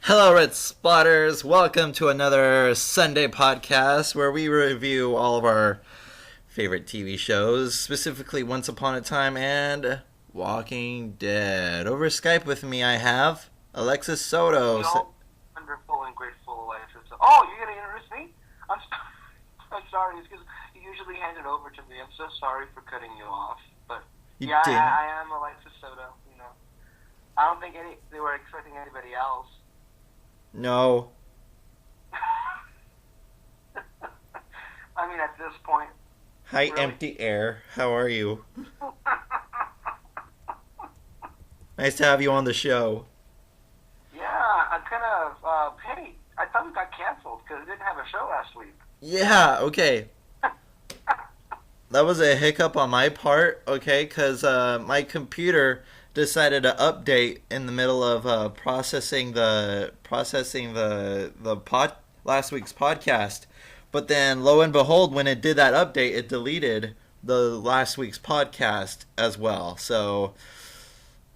Hello, Red Spotters. Welcome to another Sunday podcast where we review all of our favorite TV shows, specifically Once Upon a Time and Walking Dead. Over Skype with me, I have Alexis Soto. We all wonderful and grateful life. Oh, you're going to introduce me? I'm, I'm sorry. It's because you usually hand it over to me. I'm so sorry for cutting you off. But You yeah, did. I am Alexis Soto. I don't think they were expecting anybody else. No. I mean, at this point. Hi, Really? Empty Air. How are you? Nice to have you on the show. Yeah, I kind of. Hey, I thought we got canceled because we didn't have a show last week. Yeah, okay. That was a hiccup on my part, okay, because my computer decided to update in the middle of processing the last week's podcast. But then, lo and behold, when it did that update, it deleted the last week's podcast as well. So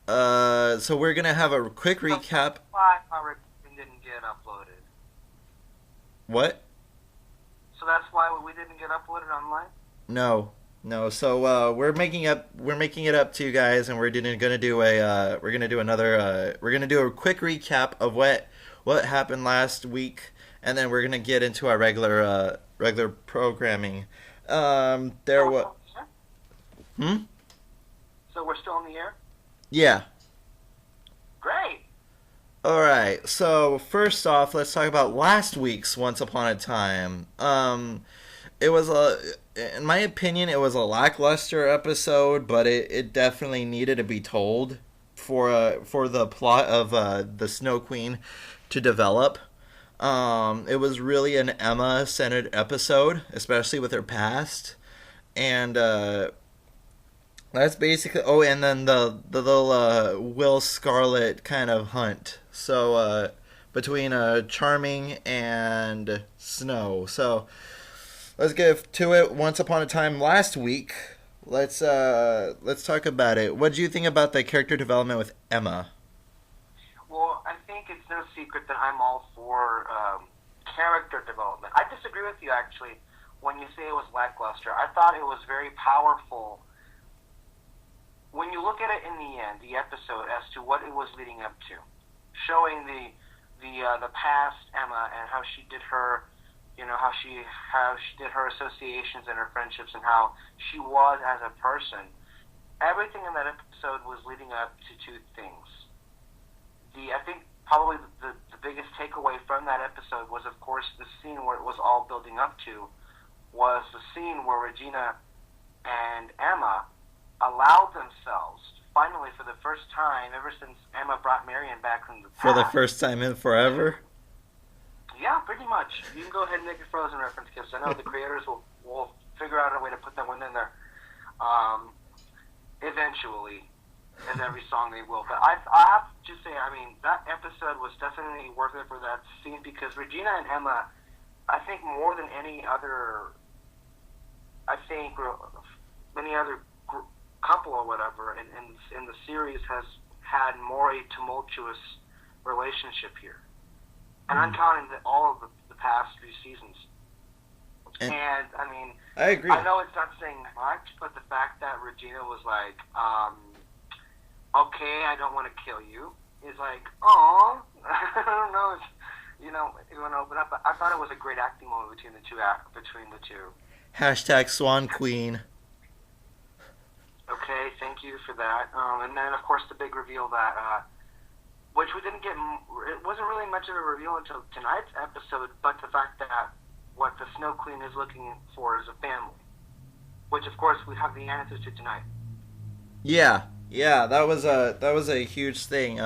we're gonna have a quick recap. Why our recording didn't get uploaded? What? So that's why we didn't get uploaded online. No. So we're making it up to you guys, and we're gonna do a quick recap of what happened last week, and then we're gonna get into our regular programming. There was. So we're still in the air. Yeah. Great. All right. So first off, let's talk about last week's Once Upon a Time. It was in my opinion, it was a lackluster episode, but it definitely needed to be told for the plot of the Snow Queen to develop. It was really an Emma-centered episode, especially with her past, and that's basically. Oh, and then the little Will Scarlet kind of hunt. So between Charming and Snow. So. Let's get to it. Once Upon a Time last week. Let's talk about it. What do you think about the character development with Emma? Well, I think it's no secret that I'm all for character development. I disagree with you, actually, when you say it was lackluster. I thought it was very powerful. When you look at it in the end, the episode, as to what it was leading up to, showing the past Emma and how she did her, how she did her associations and her friendships and how she was as a person. Everything in that episode was leading up to two things. I think probably the biggest takeaway from that episode was, of course, the scene where it was all building up to, was the scene where Regina and Emma allowed themselves, finally for the first time, ever since Emma brought Marion back from the past. For the first time in forever? Yeah, pretty much. You can go ahead and make a Frozen reference, because I know the creators will figure out a way to put that one in there. Eventually, in every song they will. But I have to say, I mean, that episode was definitely worth it for that scene, because Regina and Emma, I think more than any other, couple or whatever in the series has had more a tumultuous relationship here. And I'm counting all of the past few seasons. And I mean, I agree. I know it's not saying much, but the fact that Regina was like, okay, I don't want to kill you, is like, oh, I don't know if, you want to open up. But I thought it was a great acting moment between the two. Hashtag Swan Queen. Okay, thank you for that. And then, of course, the big reveal that... which we didn't get, it wasn't really much of a reveal until tonight's episode, but the fact that what the Snow Queen is looking for is a family, which of course we have the answers to tonight. Yeah, that was a huge thing.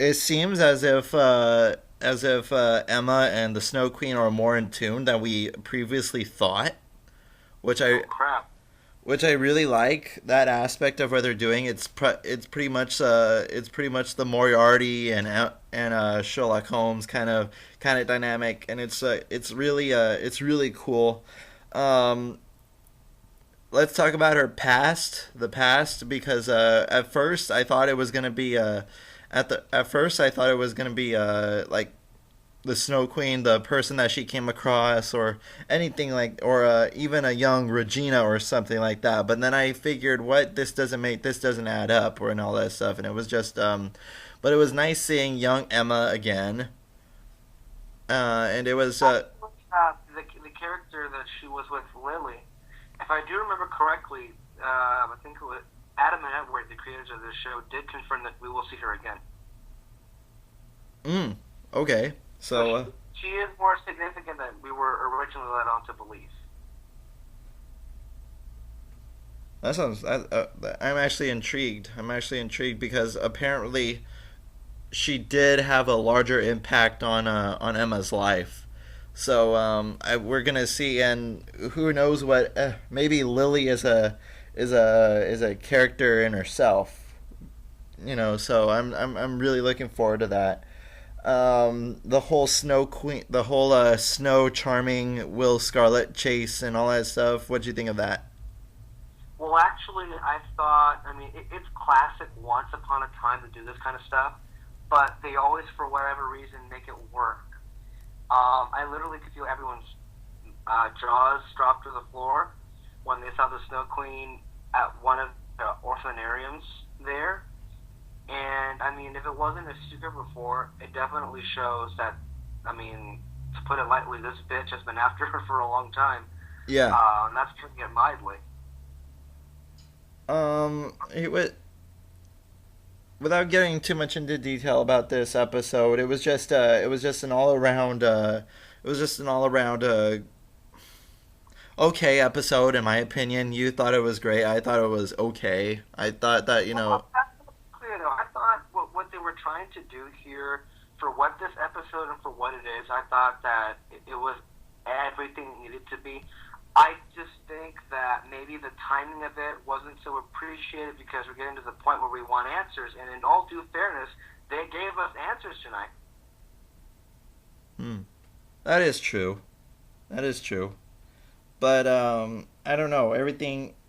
It seems as if Emma and the Snow Queen are more in tune than we previously thought, which I really like that aspect of what they're doing. It's pretty much the Moriarty and Sherlock Holmes kind of dynamic, and it's really cool. Let's talk about the past, because at first I thought it was gonna be At first I thought it was gonna be like the Snow Queen, the person that she came across, or anything like, or even a young Regina or something like that. But then I figured, what, this doesn't add up, or and all that stuff, and it was just but it was nice seeing young Emma again, and it was The character that she was with, Lily, if I do remember correctly, I think it was Adam and Edward, the creators of this show, did confirm that we will see her again. Okay. So she is more significant than we were originally led on to believe. that sounds. I'm actually intrigued. I'm actually intrigued because apparently she did have a larger impact on Emma's life. So we're gonna see, and who knows what? Maybe Lily is a character in herself. So I'm really looking forward to that. The whole Snow Queen, the whole Snow Charming Will Scarlet chase and all that stuff. What'd you think of that? Well, actually, I thought, I mean, it's classic Once Upon a Time to do this kind of stuff, but they always, for whatever reason, make it work. I literally could feel everyone's jaws drop to the floor when they saw the Snow Queen at one of the orphanariums there. And, I mean, if it wasn't a secret before, it definitely shows that, I mean, to put it lightly, this bitch has been after her for a long time. Yeah. And that's putting it mildly. It was, without getting too much into detail about this episode, it was just an all around okay episode, in my opinion. You thought it was great. I thought it was okay. I thought that Well, that's clear though. I thought what they were trying to do here, for what this episode and for what it is, I thought that it was everything it needed to be. I just think that maybe the timing of it wasn't so appreciated because we're getting to the point where we want answers. And in all due fairness, they gave us answers tonight. That is true. That is true. But I don't know.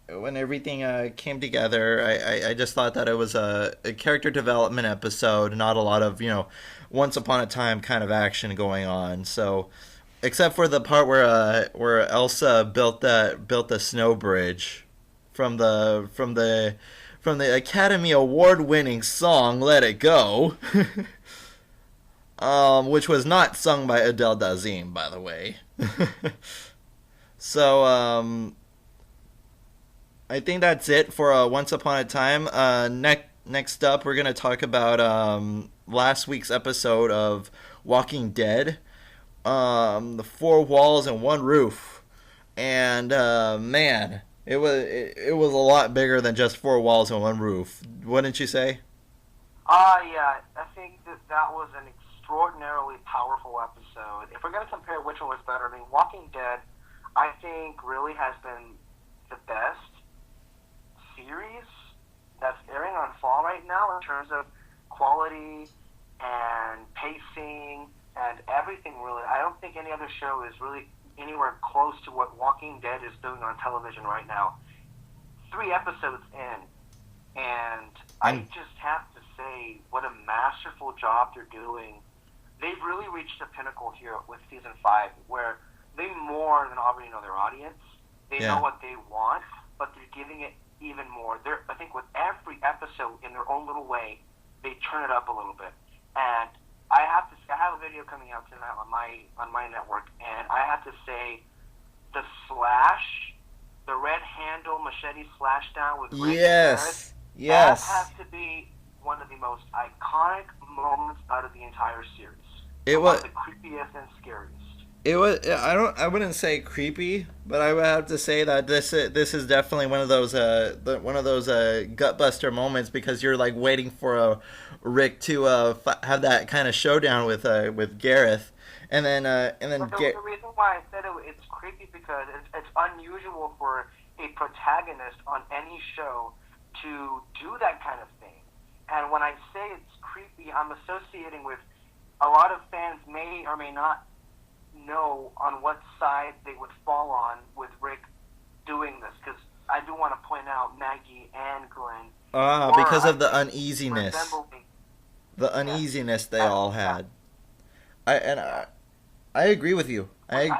When everything came together, I just thought that it was a character development episode, not a lot of once upon a time kind of action going on. So, except for the part where Elsa built the snow bridge from the Academy Award winning song "Let It Go," which was not sung by Adele Dazeem, by the way. So I think that's it for Once Upon a Time. Next up, we're gonna talk about last week's episode of Walking Dead. The four walls and one roof, and man, it was a lot bigger than just four walls and one roof. Wouldn't you say? Yeah, I think that was an extraordinarily powerful episode. If we're going to compare which one was better, I mean, Walking Dead, I think, really has been the best series that's airing on fall right now in terms of quality and pacing and everything. Really, I don't think any other show is really anywhere close to what Walking Dead is doing on television right now. 3 episodes in, and I just have to say what a masterful job they're doing. They've really reached the pinnacle here with season 5, where they more than already know their audience. They know what they want, but they're giving it even more. I think with every episode, in their own little way, they turn it up a little bit. And I have to say, I have a video coming out tonight on my network, and I have to say, the slash, the red handle machete slash down with Rick Yes. that has to be one of the most iconic moments out of the entire series. It was the creepiest and scariest. It was. I wouldn't say creepy, but I would have to say that this is definitely one of those gutbuster moments, because you're like waiting for Rick to have that kind of showdown with Gareth, and then the reason why I said it's creepy because it's unusual for a protagonist on any show to do that kind of thing. And when I say it's creepy, I'm associating with a lot of fans may or may not know on what side they would fall on with Rick doing this, because I do want to point out Maggie and Glenn. Because of the uneasiness. the Yeah. uneasiness they Uh, all yeah. had. I and Yeah. I agree with you. Which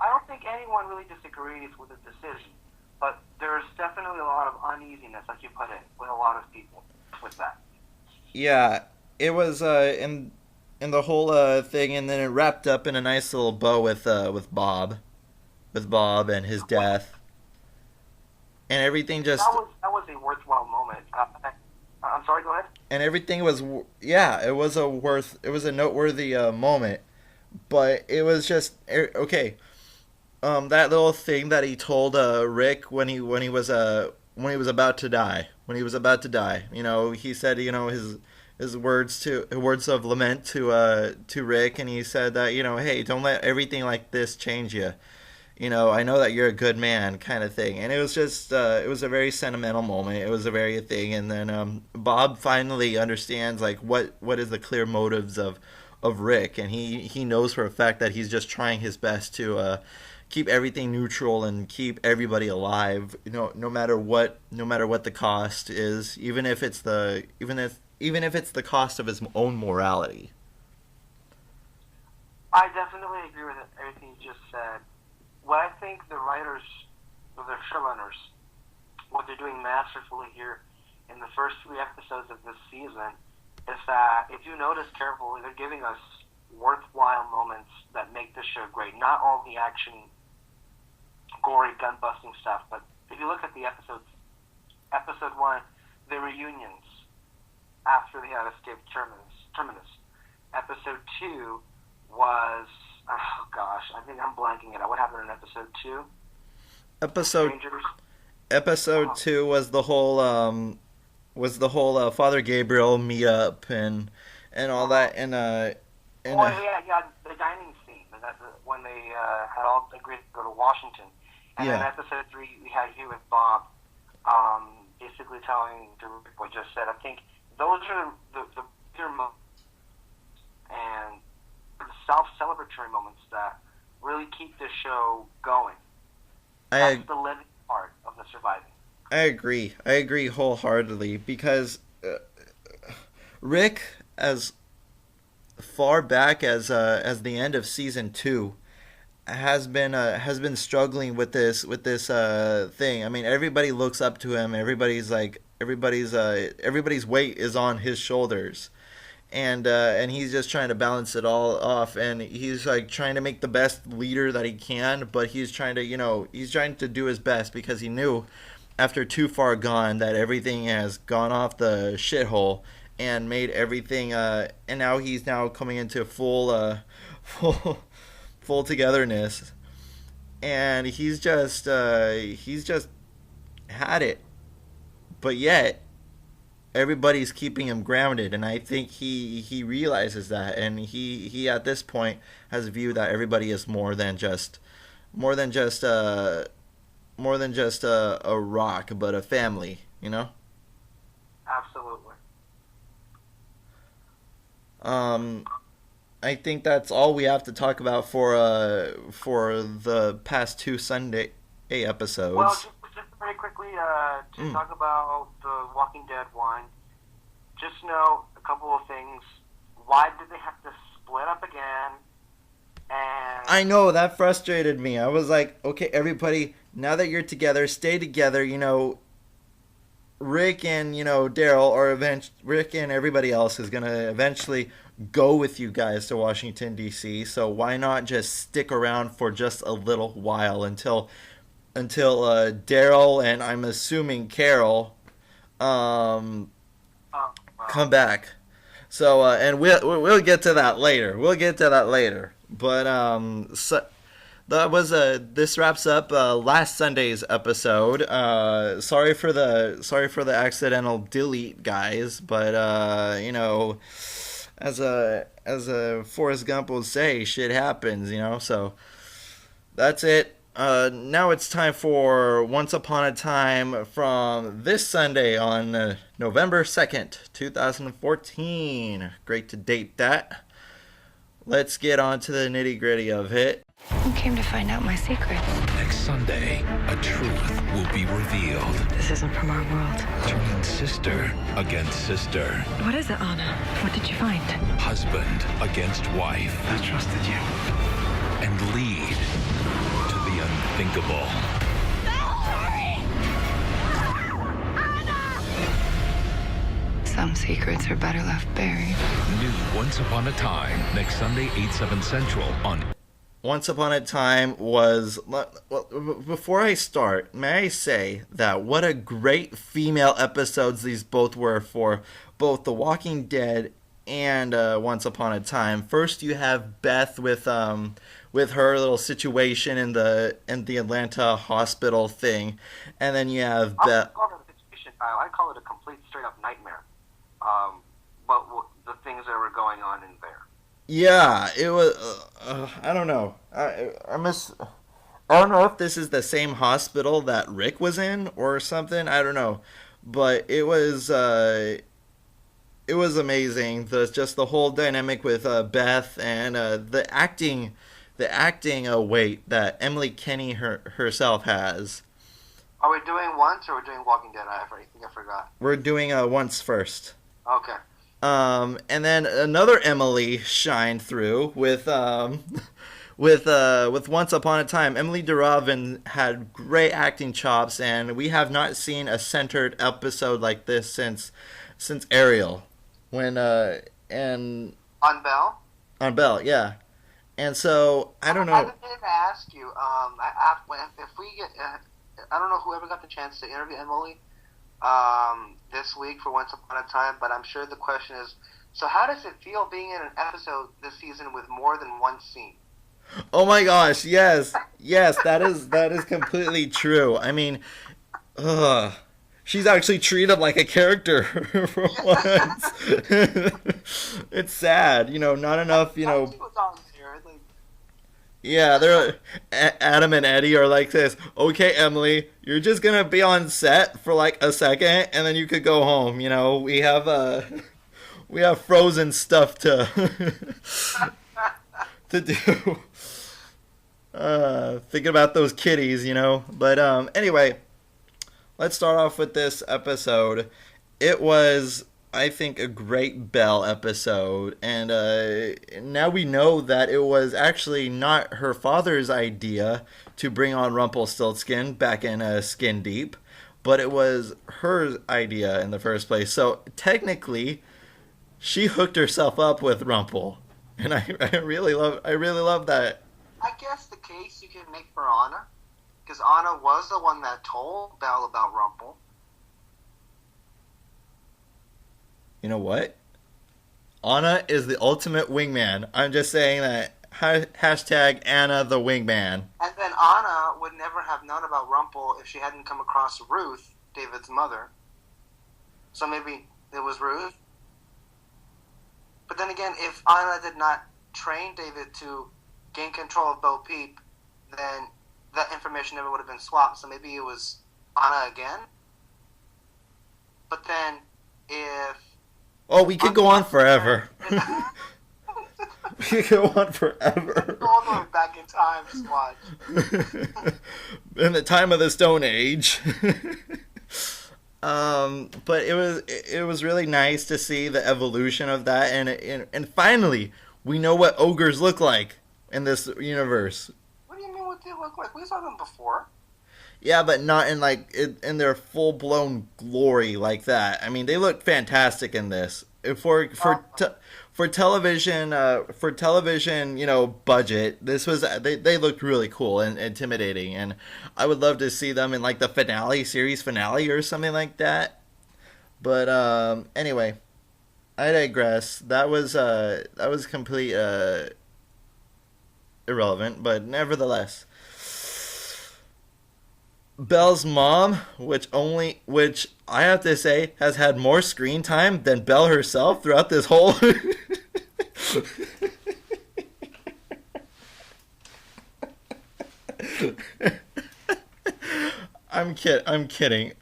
I don't think anyone really disagrees with the decision, but there's definitely a lot of uneasiness, like you put it, with a lot of people with that. Yeah, it was in the whole thing, and then it wrapped up in a nice little bow with Bob and his death, and everything just That was a worthwhile moment. I'm sorry. Go ahead. and everything was yeah, it was a noteworthy moment, but it was just okay. That little thing that he told Rick when he was about to die, you know, he said, you know, his words of lament to Rick, and he said that, you know, hey, don't let everything like this change you. You know, I know that you're a good man, kind of thing. And it was just, it was a very sentimental moment. It was a very thing. And then Bob finally understands like what is the clear motives of Rick, and he knows for a fact that he's just trying his best to keep everything neutral and keep everybody alive. You know, no matter what the cost is, even if it's the cost of his own morality. I definitely agree with everything you just said. What I think the writers, or the showrunners, what they're doing masterfully here in the first three episodes of this season is that if you notice carefully, they're giving us worthwhile moments that make the show great. Not all the action, gory, gun busting stuff, but if you look at the episodes, episode one, the reunions after they had escaped Terminus. Episode two was, oh gosh, I think I'm blanking it out. What happened in episode two? The Episode strangers. episode Oh, two was the whole Father Gabriel meetup and all uh-huh. that and Oh yeah, yeah, the dining scene. When they had all agreed to go to Washington, and then yeah. episode three we had here with Bob, basically telling Rick what just said. I think those are the bigger moments and the self-celebratory moments that really keep the show going. That's I the living part of the surviving. I agree. I agree wholeheartedly because Rick, as far back as the end of season two, has been struggling with this thing. I mean, everybody looks up to him. Everybody's weight is on his shoulders, and he's just trying to balance it all off. And he's like trying to make the best leader that he can, but he's trying to, you know, he's trying to do his best because he knew after Too Far Gone that everything has gone off the shithole and made everything and now he's now coming into full full togetherness, and he's just had it, but yet everybody's keeping him grounded, and I think he realizes that, and he at this point has a view that everybody is more than just a rock, but a family, you know. Absolutely. um I think that's all we have to talk about for the past two Sunday Well, episodes. just very quickly to Mm. talk about the Walking Dead wine. Just know a couple of things. Why did they have to split up again? And I know that frustrated me. I was like, okay, everybody, now that you're together, stay together. You know, Rick and you know Daryl Rick and everybody else is gonna eventually go with you guys to Washington D.C. So why not just stick around for just a little while until Daryl and I'm assuming Carol um, well, come back. So and we'll get to that later. We'll get to that later. But so that was this wraps up last Sunday's episode. Sorry for the accidental delete, guys. But you know, as a Forrest Gump will say, shit happens. You know, so that's it. Now it's time for Once Upon a Time from this Sunday on November 2nd, 2014. Great to date that. let's get on to the nitty-gritty of it. You came to find out my secrets. Next Sunday, a truth will be revealed. This isn't from our world. Turning sister against sister. What is it, Anna? What did you find? Husband against wife. I trusted you. And lead to the unthinkable. Some secrets are better left buried. New Once Upon a Time, next Sunday, 8/7 Central on... Once Upon a Time was... Well, before I start, may I say that what a great female episodes these both were for both The Walking Dead and Once Upon a Time. First, you have Beth with her little situation in the Atlanta hospital thing, and then you have Beth... I call it a complete straight-up nightmare. But the things that were going on in there. Yeah, it was. I don't know. I don't know if this is the same hospital that Rick was in or something. I don't know, but it was amazing. Just the whole dynamic with Beth and the acting weight that Emily Kenny herself has. Are we doing Once or are we doing Walking Dead? I think I forgot. We're doing Once first. Okay. And then another Emily shined through with Once Upon a Time. Emily DeRoven had great acting chops, and we have not seen a centered episode like this since Ariel, when and on Bell. On Bell, yeah. And so I don't know. I didn't ask you. If we get, I don't know whoever got the chance to interview Emily. This week for Once Upon a Time, but I'm sure the question is, so how does it feel being in an episode this season with more than one scene? Oh my gosh, yes, that is completely true. I mean, she's actually treated like a character for once. It's sad, not enough, She was on there, like... Yeah, they're Adam and Eddie are like this. Okay, Emily, you're just gonna be on set for like a second, and then you could go home. We have frozen stuff to to do. Thinking about those kitties, But anyway, let's start off with this episode. It was, I think, a great Belle episode, and now we know that it was actually not her father's idea to bring on Rumpelstiltskin back in Skin Deep, but it was her idea in the first place. So technically, she hooked herself up with Rumple, and I really love that. I guess the case you can make for Anna, because Anna was the one that told Belle about Rumple. You know what? Anna is the ultimate wingman. I'm just saying that. Hashtag Anna the wingman. And then Anna would never have known about Rumple if she hadn't come across Ruth, David's mother. So maybe it was Ruth. But then again, if Anna did not train David to gain control of Bo Peep, then that information never would have been swapped. So maybe it was Anna again. But then if... Oh, we could go on forever. We could go on forever. Go all the way back in time, just watch. In the time of the Stone Age. But it was really nice to see the evolution of that, and finally we know what ogres look like in this universe. What do you mean what they look like? We saw them before. Yeah, but not in their full blown glory like that. I mean, they look fantastic in this. For television, budget, this was they looked really cool and intimidating, and I would love to see them in like the series finale or something like that. But anyway, I digress. That was complete irrelevant, but nevertheless. Belle's mom, which I have to say has had more screen time than Belle herself throughout this whole. I'm kidding.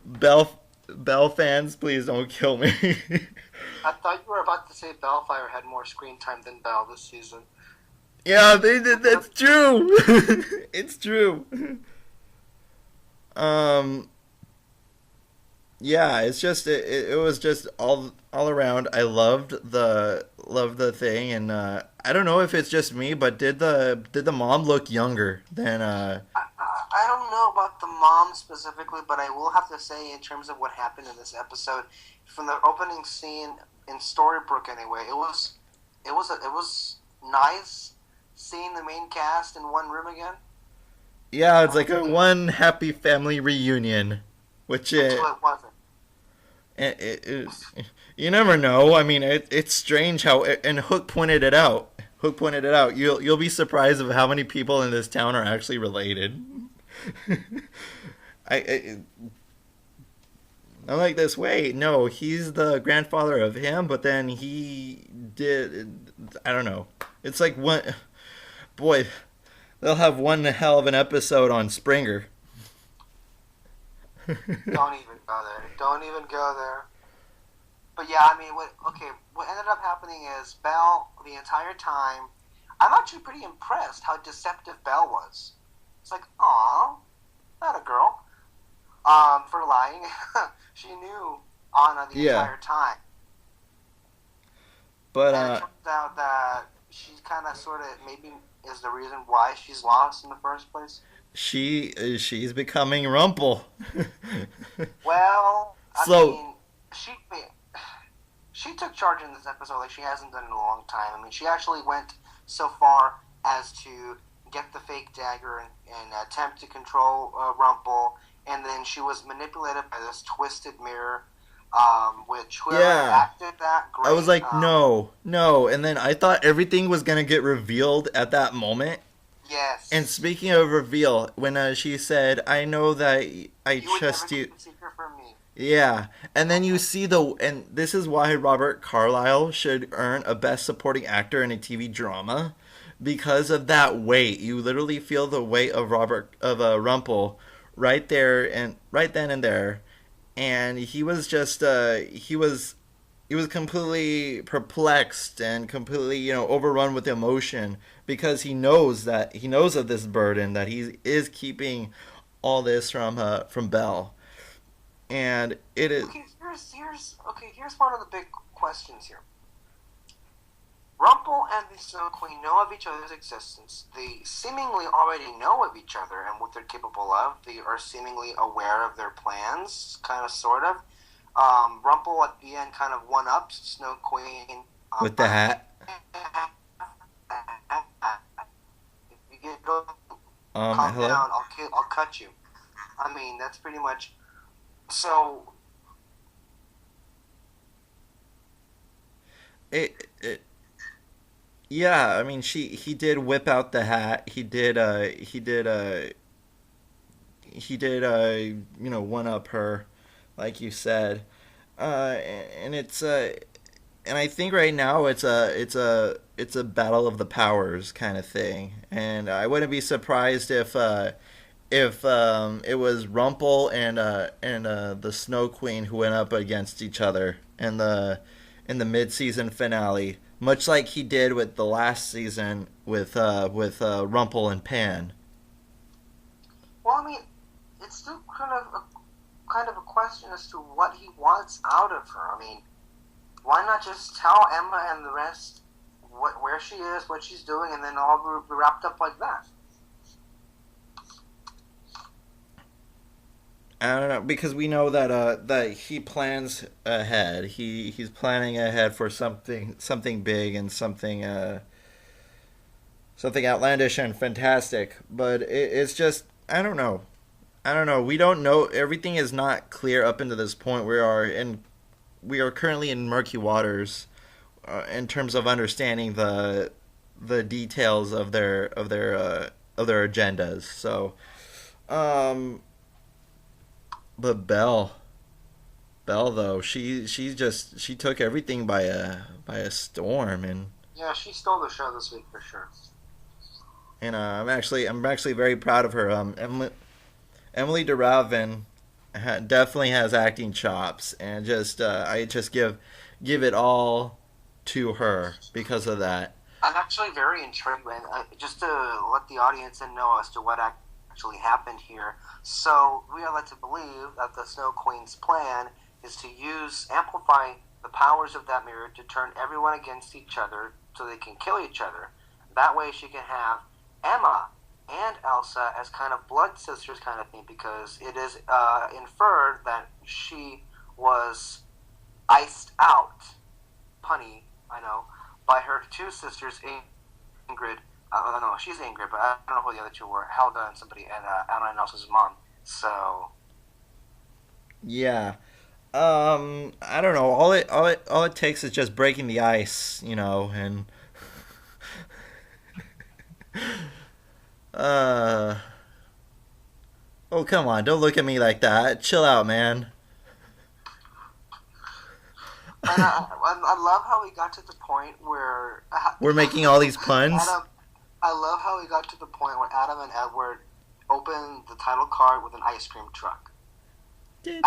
Belle fans, please don't kill me. I thought you were about to say Bellfire had more screen time than Belle this season. Yeah, they did. That's true. It's true. Um, yeah, it's just it was just all around. I loved the thing, and I don't know if it's just me, but did the mom look younger than I don't know about the mom specifically, but I will have to say, in terms of what happened in this episode, from the opening scene in Storybrooke, anyway, it was nice seeing the main cast in one room again. yeah, it's like a one happy family reunion, which Until it wasn't. you never know. I mean, it's strange how and Hook pointed it out. Hook pointed it out. You'll be surprised of how many people in this town are actually related. I I'm like this. Wait, no, he's the grandfather of him, but then he did. I don't know. It's like one boy. They'll have one hell of an episode on Springer. Don't even go there. Don't even go there. But yeah, I mean, what ended up happening is Belle, the entire time, I'm actually pretty impressed how deceptive Belle was. It's like, aw, not a girl. For lying. She knew Anna the Yeah. entire time. But And it turns out that she kind of sort of maybe is the reason why she's lost in the first place. she's becoming Rumple. Well, I So- mean, she took charge in this episode like she hasn't done in a long time. I mean, she actually went so far as to get the fake dagger and attempt to control Rumple, and then she was manipulated by this twisted mirror, which whoever Yeah. acted that great. I was like, no, no, and then I thought everything was gonna get revealed at that moment. Yes. And speaking of reveal, when she said, "I know that I you would trust never you," keep a secret from me. yeah, and then you see and this is why Robert Carlyle should earn a Best Supporting Actor in a TV drama, because of that weight. You literally feel the weight of Rumple right there and right then and there, and he was just he was completely perplexed and completely overrun with emotion because he knows of this burden that he is keeping all this from Belle, and it is Okay, here's one of the big questions here. Rumple and the Snow Queen know of each other's existence. They seemingly already know of each other and what they're capable of. They are seemingly aware of their plans, kind of, sort of. Rumple at the end kind of one-ups Snow Queen. with the hat. If you go calm Hello. down, I'll cut you. I mean, that's pretty much. So It yeah, I mean he did whip out the hat. He did one up her, like you said. And it's and I think right now it's a battle of the powers kind of thing. And I wouldn't be surprised if it was Rumple and the Snow Queen who went up against each other in the mid-season finale, much like he did with the last season with Rumple and Pan. well, I mean, it's still kind of a question as to what he wants out of her. I mean, why not just tell Emma and the rest where she is, what she's doing, and then all be wrapped up like that? I don't know, because we know that he plans ahead. He's planning ahead for something big and something outlandish and fantastic. But it's just I don't know. We don't know. Everything is not clear up into this point. We are currently in murky waters in terms of understanding the details of their agendas. So, but Belle though, she took everything by a storm, and Yeah, she stole the show this week for sure. I'm actually very proud of her. Emily DeRavin definitely has acting chops, and I just give give it all to her because of that. I'm actually very intrigued, and just to let the audience know as to what actually happened here. So we are led to believe that the Snow Queen's plan is to amplify the powers of that mirror to turn everyone against each other so they can kill each other. That way she can have Emma and Elsa as kind of blood sisters kind of thing, because it is inferred that she was iced out, punny, I know, by her two sisters, Ingrid. No, she's Ingrid, but I don't know who the other two were. Helga and somebody, and Anna and Elsa's mom. So Yeah. I don't know. All it takes is just breaking the ice, and oh, come on, don't look at me like that. Chill out, man. and I love how we got to the point where We're making all these puns. I love how we got to the point where Adam and Edward opened the title card with an ice cream truck. Hey,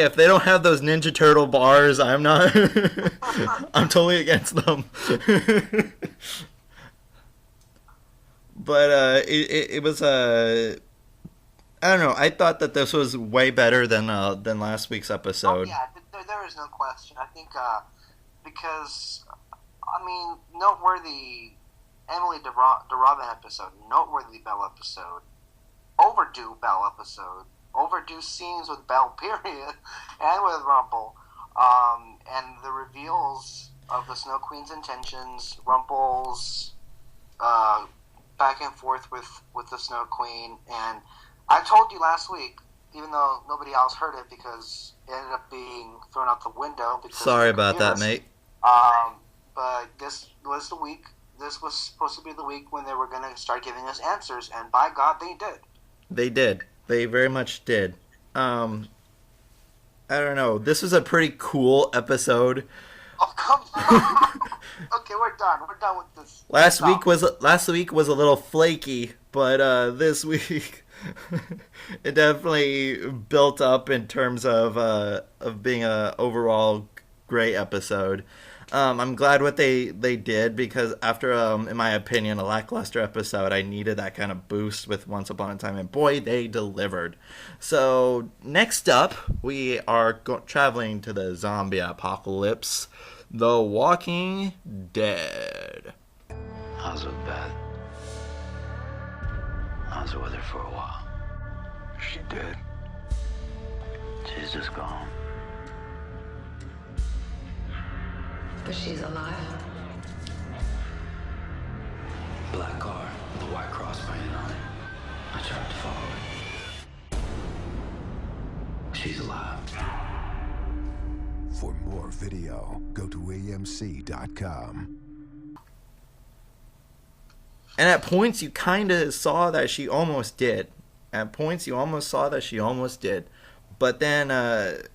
if they don't have those Ninja Turtle bars, I'm not. I'm totally against them. But it was I don't know. I thought that this was way better than last week's episode. Oh, yeah, there is no question. I think because noteworthy Emily DeRobin episode, noteworthy Belle episode, overdue Belle episode, overdue scenes with Belle, period, and with Rumple, and the reveals of the Snow Queen's intentions, Rumple's back and forth with the Snow Queen, and I told you last week, even though nobody else heard it because it ended up being thrown out the window. Sorry about that, mate. But this was the week. This was supposed to be the week when they were going to start giving us answers, and by God, they did. They did. They very much did. I don't know. This was a pretty cool episode. Oh, come on. Okay, we're done. We're done with this. Last week was a little flaky, but this week it definitely built up in terms of being a overall great episode. I'm glad what they did, because after, in my opinion, a lackluster episode, I needed that kind of boost with Once Upon a Time, and boy, they delivered. So, next up, we are traveling to the zombie apocalypse, The Walking Dead. How's it bad? I was with her for a while. She dead? She's just gone. But she's alive. Black car with a white cross painted on it. I tried to follow it. She's alive. For more video, go to AMC.com. And at points, you kind of saw that she almost did. But then, and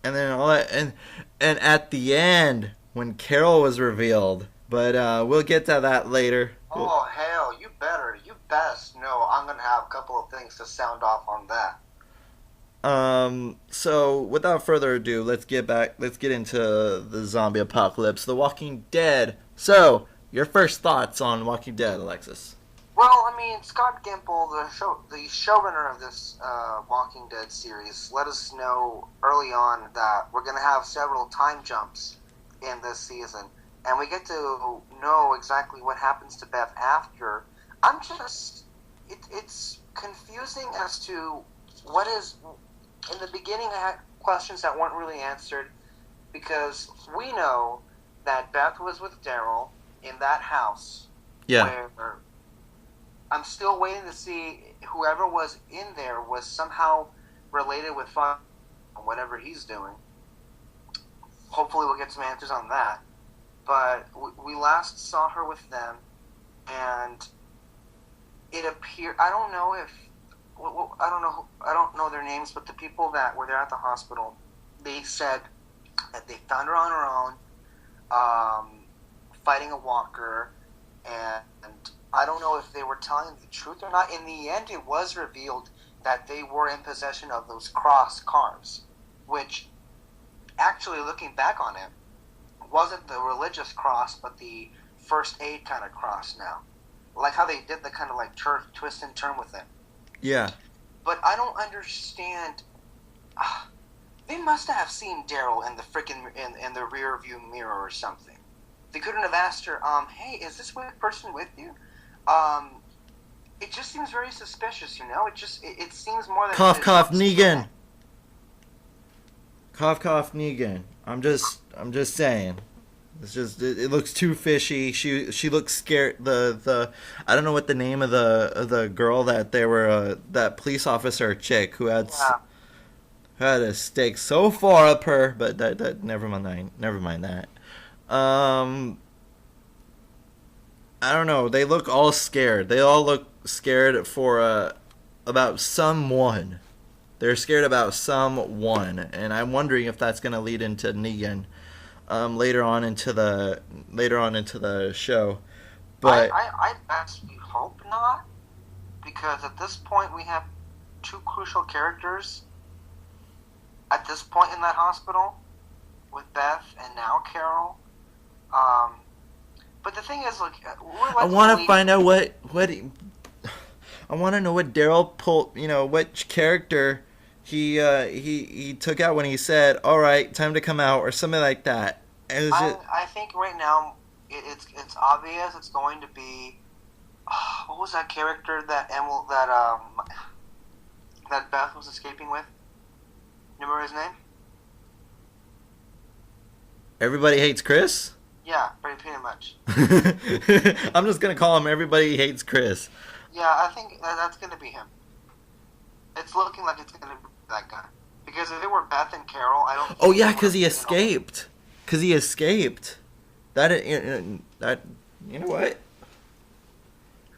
then all that, and at the end, when Carol was revealed, but we'll get to that later. Oh, hell, you best know I'm going to have a couple of things to sound off on that. So, without further ado, let's get into the zombie apocalypse, The Walking Dead. So, your first thoughts on Walking Dead, Alexis? Well, Scott Gimple, the showrunner of this Walking Dead series, let us know early on that we're going to have several time jumps in this season, and we get to know exactly what happens to Beth after. It's confusing as to what is. In the beginning, I had questions that weren't really answered, because we know that Beth was with Daryl in that house. Yeah. Where I'm still waiting to see whoever was in there was somehow related with whatever he's doing. Hopefully we'll get some answers on that. But we last saw her with them, and it appeared, I don't know their names, but the people that were there at the hospital, they said that they found her on her own, fighting a walker, and I don't know if they were telling the truth or not. In the end, it was revealed that they were in possession of those cross cars, which actually, looking back on it, wasn't the religious cross, but the first aid kind of cross now. Like how they did the kind of like twist and turn with it. Yeah. But I don't understand. They must have seen Daryl in the freaking in the rear view mirror or something. They couldn't have asked her, hey, is this person with you? It just seems very suspicious, you know? It seems more than... Cough, cough, Negan. Cough, cough, Negan. I'm just saying. It's just it looks too fishy. She looks scared. The I don't know what the name of the girl that they were that police officer chick who had a stake so far up her, but that never mind that. I don't know. They look all scared. They all look scared for about someone. They're scared about someone, and I'm wondering if that's going to lead into Negan later on into the show. But I actually hope not, because at this point we have two crucial characters at this point in that hospital with Beth and now Carol. But the thing is, like, I want to find out what I want to know what Daryl pulled. You know, what character he took out when he said, "All right, time to come out," or something like that. I think right now it's obvious it's going to be what was that character that that Beth was escaping with? Remember his name? Everybody Hates Chris? Yeah, pretty much. I'm just gonna call him Everybody Hates Chris. Yeah, I think that's gonna be him. It's looking like it's gonna be that guy. Because if it were Beth and Carol, I don't. Oh yeah, because he escaped. That you know what?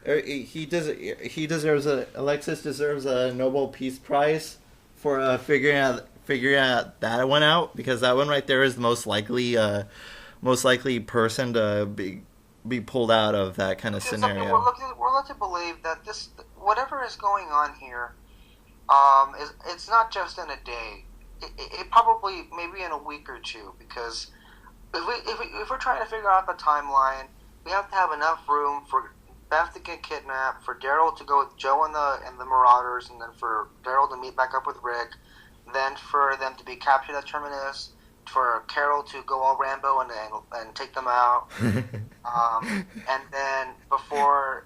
He deserves Alexis deserves a Nobel Peace Prize for figuring out that one out, because that one right there is the most likely person to be pulled out of that kind of scenario. We're led to believe that this whatever is going on here, it's not just in a day. It probably maybe in a week or two, because if we're trying to figure out the timeline, we have to have enough room for Beth to get kidnapped, for Daryl to go with Joe and the Marauders, and then for Daryl to meet back up with Rick, then for them to be captured at Terminus, for Carol to go all Rambo and take them out, and then before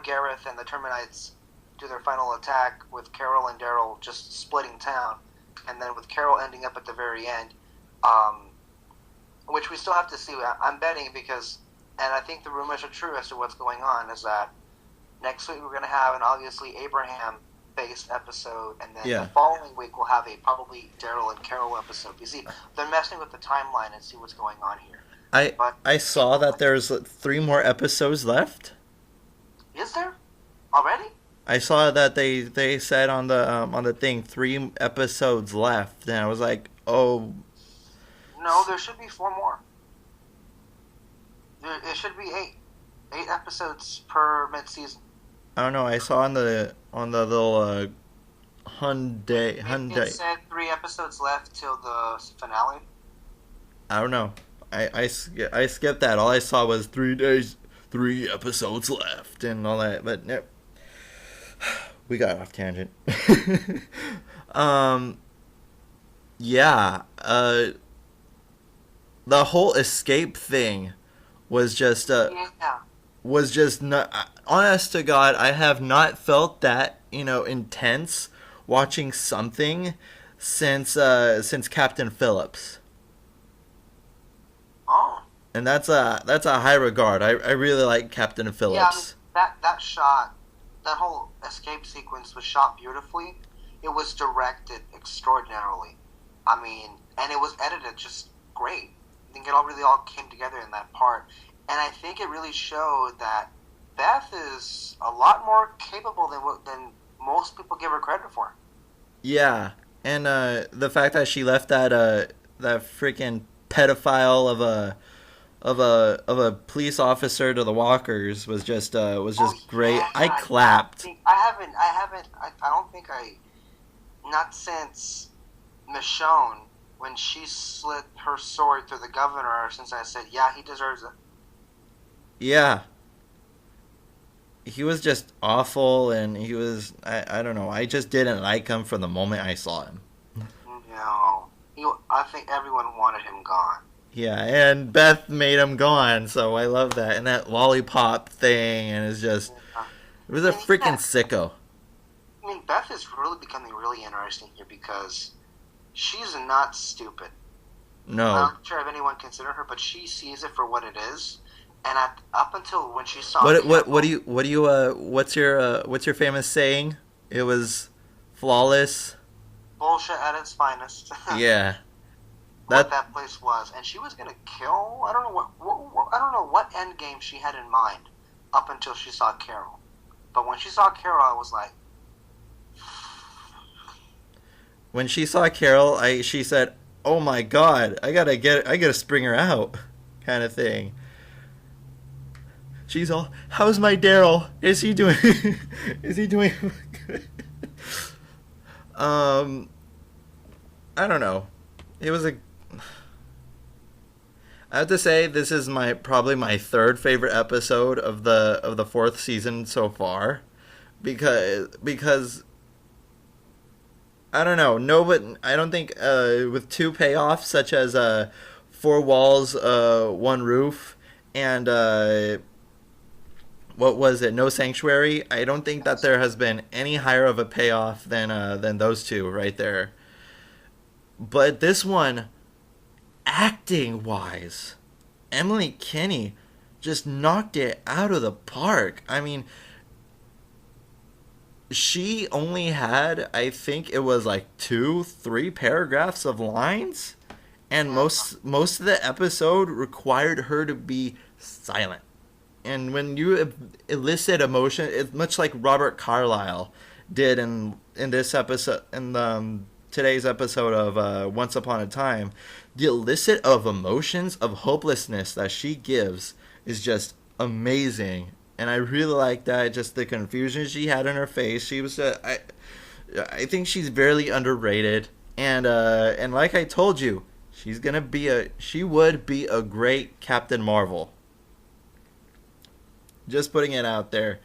Gareth and the Terminites do their final attack, with Carol and Daryl just splitting town, and then with Carol ending up at the very end, which we still have to see. I'm betting, because, and I think the rumors are true as to what's going on, is that next week we're going to have an obviously Abraham-based episode, and then the following week we'll have a probably Daryl and Carol episode. You see, they're messing with the timeline and see what's going on here. I saw that there's 3 more episodes left. Is there? Already? I saw that they said on the thing 3 episodes left, and I was like, oh. No, there should be 4 more. It should be 8 episodes per mid-season. I don't know. I saw on the little Hyundai. It said 3 episodes left till the finale. I don't know. I skipped that. All I saw was 3 days, 3 episodes left, and all that. But no, we got off tangent. Yeah. The whole escape thing was just not, honest to God, I have not felt that, intense watching something since Captain Phillips. Oh. And that's a high regard. I really like Captain Phillips. Yeah, that shot, that whole escape sequence was shot beautifully. It was directed extraordinarily. I mean, and it was edited just great. I think it all came together in that part. And I think it really showed that Beth is a lot more capable than most people give her credit for. Yeah, and the fact that she left that freaking pedophile of a police officer to the walkers was just great. Yeah, I clapped. I don't think not since Michonne, when she slit her sword through the governor, since I said, yeah, he deserves it. Yeah. He was just awful, and he was, I don't know, I just didn't like him from the moment I saw him. No. I think everyone wanted him gone. Yeah, and Beth made him gone, so I love that. And that lollipop thing, and it's just, it was a freaking sicko. I mean, Beth is really becoming really interesting here because she's not stupid. No. I'm not sure if anyone considered her, but she sees it for what it is. And up until when she saw what's your famous saying? It was flawless. Bullshit at its finest. Yeah. That place was, and she was gonna kill. I don't know what end game she had in mind up until she saw Carol. But when she saw Carol, I was like, when she saw Carol, she said, "Oh my God, I gotta spring her out," kind of thing. She's all, "How's my Daryl? Is he doing? Is he doing good?" I don't know. It was a. I have to say, this is probably my third favorite episode of the fourth season so far, because I don't know. No, but I don't think with two payoffs such as four walls, one roof, and what was it? No Sanctuary. I don't think that there has been any higher of a payoff than those two right there. But this one, acting wise, Emily Kinney just knocked it out of the park. I mean, she only had, I think it was like 2-3 paragraphs of lines, and most of the episode required her to be silent. And when you elicit emotion, it's much like Robert Carlyle did in this episode, in today's episode of Once Upon a Time. The elicit of emotions of hopelessness that she gives is just amazing, and I really like that. Just the confusion she had in her face. She was, I think she's very underrated, and like I told you, she would be a great Captain Marvel. Just putting it out there.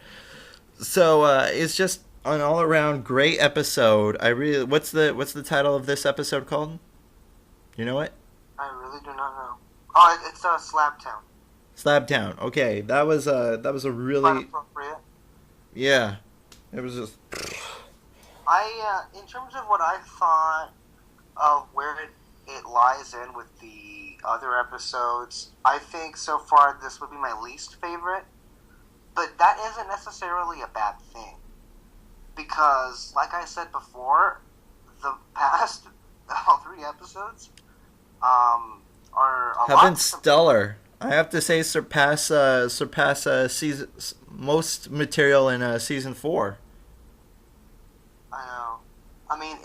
So it's just an all around great episode. What's the title of this episode called? You know it? I really do not know. Oh, it's Slab Town. Slab Town. Okay, that was a really appropriate. Yeah, it was just. In terms of what I thought of where it lies in with the other episodes, I think so far this would be my least favorite. But that isn't necessarily a bad thing. Because, like I said before, the past all 3 episodes have been stellar. I have to say, surpass season most material in season 4. I know. I mean,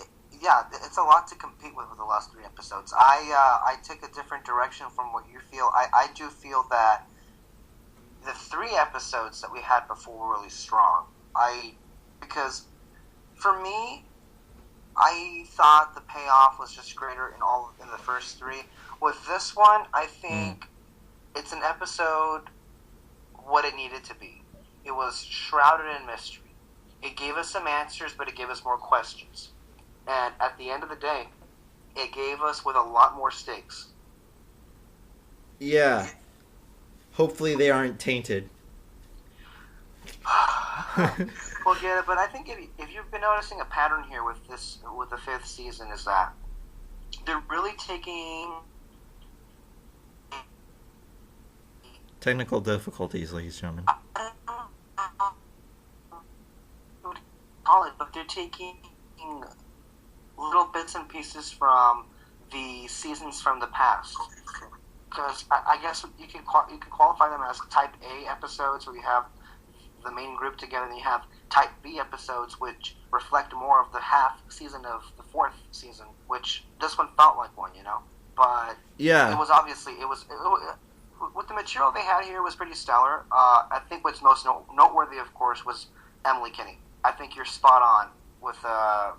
yeah, it's a lot to compete with the last 3 episodes. I take a different direction from what you feel. I do feel that the 3 episodes that we had before were really strong. Because for me, I thought the payoff was just greater in the first 3. With this one, I think it's an episode what it needed to be. It was shrouded in mystery. It gave us some answers, but it gave us more questions. And at the end of the day, it gave us with a lot more stakes. Yeah. Hopefully they aren't tainted. We'll get it, but I think if you've been noticing a pattern here with the 5th season, is that they're really taking technical difficulties, ladies and gentlemen. But they're taking little bits and pieces from the seasons from the past. Because I guess you can qualify them as Type A episodes, where you have the main group together, and you have Type B episodes, which reflect more of the half season of the 4th season, which this one felt like one, But yeah, it was obviously with the material they had here was pretty stellar. I think what's most noteworthy, of course, was Emily Kinney. I think you're spot on with her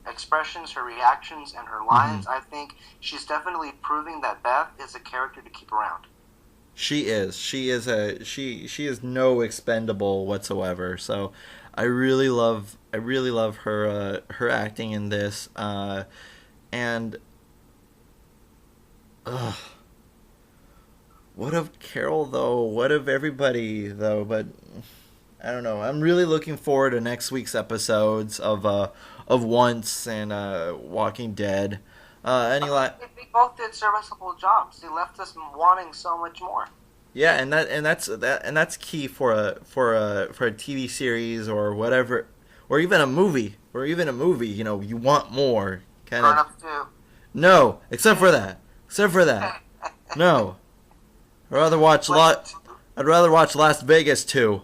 expressions, her reactions, and her lines, I think she's definitely proving that Beth is a character to keep around. She is. She is no expendable whatsoever. So I really love her acting in this. And what of Carol though? What of everybody though? But I don't know. I'm really looking forward to next week's episodes of Once and Walking Dead. They both did serviceable jobs. They left us wanting so much more. Yeah, and that's key for a TV series or whatever, or even a movie. You know, you want more. Kind of. Grown-ups too. No, except for that. No. I'd rather watch Las Vegas 2.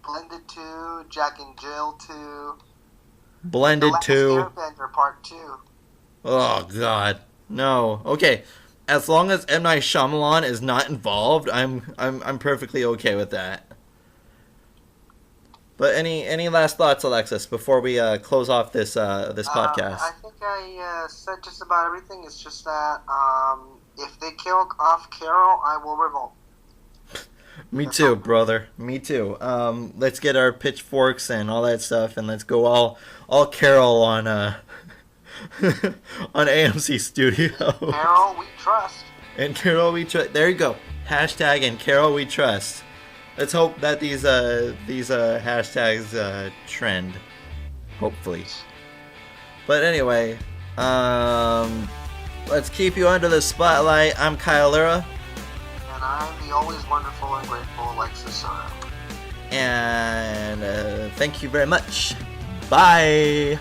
Blended 2, Jack and Jill 2. Blended 2. Airbender Part 2. Oh God, no. Okay, as long as M. Night Shyamalan is not involved, I'm perfectly okay with that. But any last thoughts, Alexis, before we close off this podcast? I think I said just about everything. It's just that if they kill off Carol, I will revolt. Me too, brother. Me too. Let's get our pitchforks and all that stuff, and let's go all Carol on on AMC Studio. Carol, we trust. And Carol, we trust. There you go. Hashtag and Carol, we trust. Let's hope that these hashtags trend. Hopefully. But anyway, let's keep you under the spotlight. I'm Kyle Lira. And I'm the always wonderful and grateful Alexis Soto. And thank you very much. Bye.